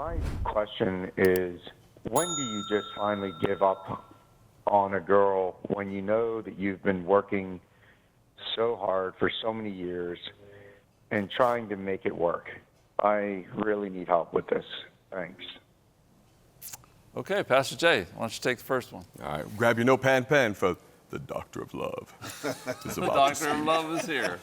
my question is, when do you just finally give up on a girl when you know that you've been working so hard for so many years and trying to make it work? I really need help with this. Thanks. Okay, Pastor Jay, why don't you take the first one? All right, grab your notepad and pen for the Doctor of Love. The Doctor of Love is here.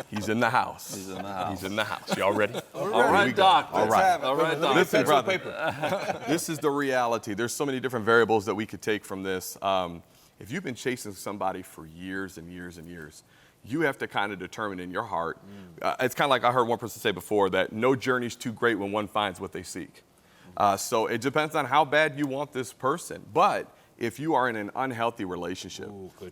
He's in the house. He's in the house. He's in the house. Y'all ready? All right, Doctor. All right. All right, Doctor. Listen, brother. This is the reality. There's so many different variables that we could take from this. If you've been chasing somebody for years and years and years, you have to kind of determine in your heart. It's kind of like I heard one person say before that no journey's too great when one finds what they seek. So it depends on how bad you want this person. But if you are in an unhealthy relationship,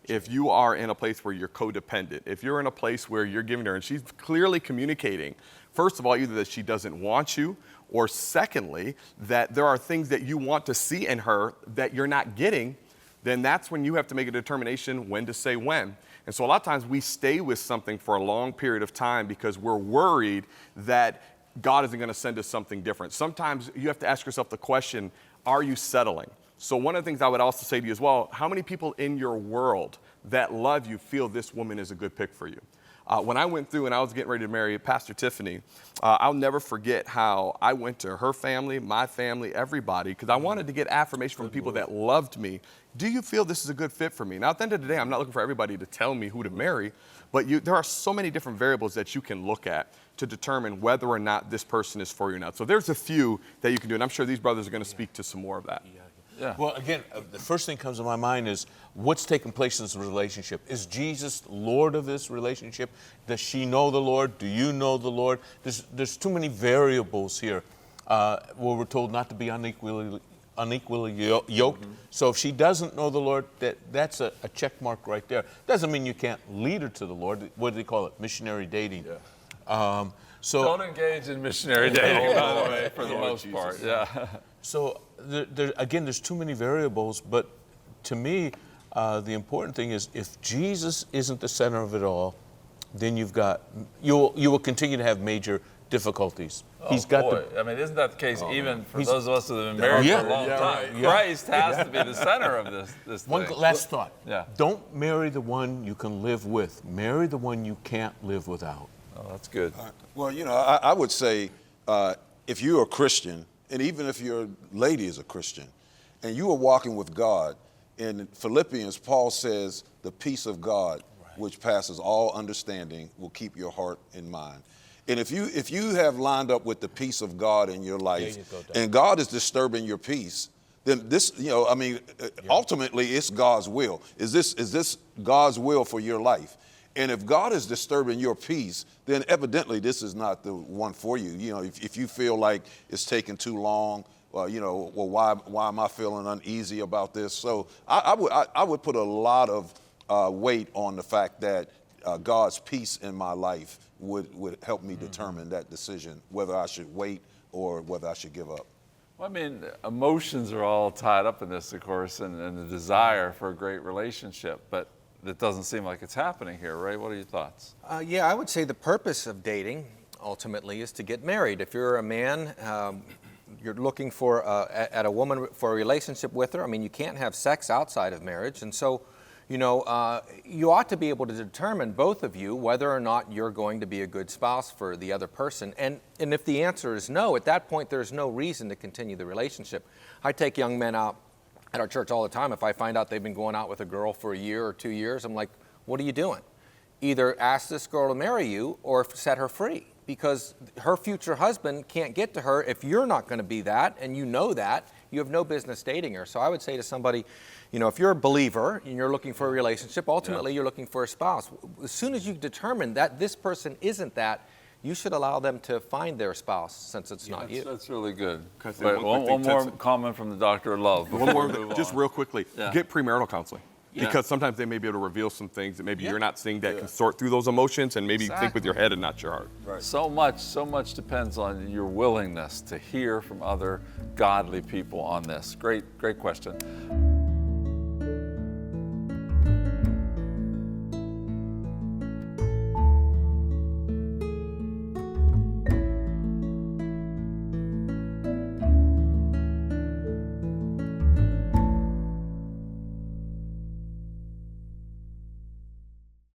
if you are in a place where you're codependent, if you're in a place where you're giving her and she's clearly communicating, first of all, either that she doesn't want you, or secondly, that there are things that you want to see in her that you're not getting, then that's when you have to make a determination when to say when. And so a lot of times we stay with something for a long period of time because we're worried that God isn't going to send us something different. Sometimes you have to ask yourself the question, are you settling? So one of the things I would also say to you as well, how many people in your world that love you feel this woman is a good pick for you? When I went through and I was getting ready to marry Pastor Tiffany, I'll never forget how I went to her family, my family, everybody, because I wanted to get affirmation from people that loved me. Do you feel this is a good fit for me? Now, at the end of the day, I'm not looking for everybody to tell me who to marry, but there are so many different variables that you can look at to determine whether or not this person is for you or not. So there's a few that you can do, and I'm sure these brothers are going to speak to some more of that. Yeah. Well, again, the first thing that comes to my mind is what's taking place in this relationship. Is Jesus Lord of this relationship? Does she know the Lord? Do you know the Lord? There's too many variables here where we're told not to be unequally yoked. Mm-hmm. So if she doesn't know the Lord, that's a check mark right there. Doesn't mean you can't lead her to the Lord. What do they call it? Missionary dating. Yeah. So don't engage in missionary dating, by the way, for the most part. Yeah. So again, there's too many variables, but to me, the important thing is if Jesus isn't the center of it all, then you will continue to have major difficulties. He's got I mean, isn't that the case even for those of us who have been married for a long time? Yeah. Christ has to be the center of this One thing. last thought. Yeah. Don't marry the one you can live with. Marry the one you can't live without. Oh, that's good. Well, you know, I would say if you're a Christian, and even if your lady is a Christian, and you are walking with God, in Philippians, Paul says, the peace of God, which passes all understanding, will keep your heart and mind. And if you have lined up with the peace of God in your life, and God is disturbing your peace, then this, ultimately it's God's will. Is this God's will for your life? And if God is disturbing your peace, then evidently this is not the one for you. You know, if you feel like it's taking too long, why am I feeling uneasy about this? So I would put a lot of weight on the fact that God's peace in my life would help me determine that decision, whether I should wait or whether I should give up. Well, I mean, emotions are all tied up in this, of course, and the desire for a great relationship, but that doesn't seem like it's happening here, Ray. What are your thoughts? Yeah, I would say the purpose of dating ultimately is to get married. If you're a man, you're looking for at a woman for a relationship with her. I mean, you can't have sex outside of marriage, and so, you ought to be able to determine, both of you, whether or not you're going to be a good spouse for the other person. And if the answer is no, at that point, there's no reason to continue the relationship. I take young men out at our church all the time. If I find out they've been going out with a girl for a year or 2 years, I'm like, what are you doing? Either ask this girl to marry you or set her free, because her future husband can't get to her if you're not going to be that, and you know that. You have no business dating her. So I would say to somebody, if you're a believer and you're looking for a relationship, ultimately you're looking for a spouse. As soon as you determine that this person isn't that, you should allow them to find their spouse, since it's not you. That's really good. Wait, one more comment from the Doctor of Love. One more, just real quickly. Yeah. Get premarital counseling. Yeah. Because sometimes they may be able to reveal some things that maybe you're not seeing that can sort through those emotions and maybe think with your head and not your heart. Right. So much depends on your willingness to hear from other godly people on this. Great question.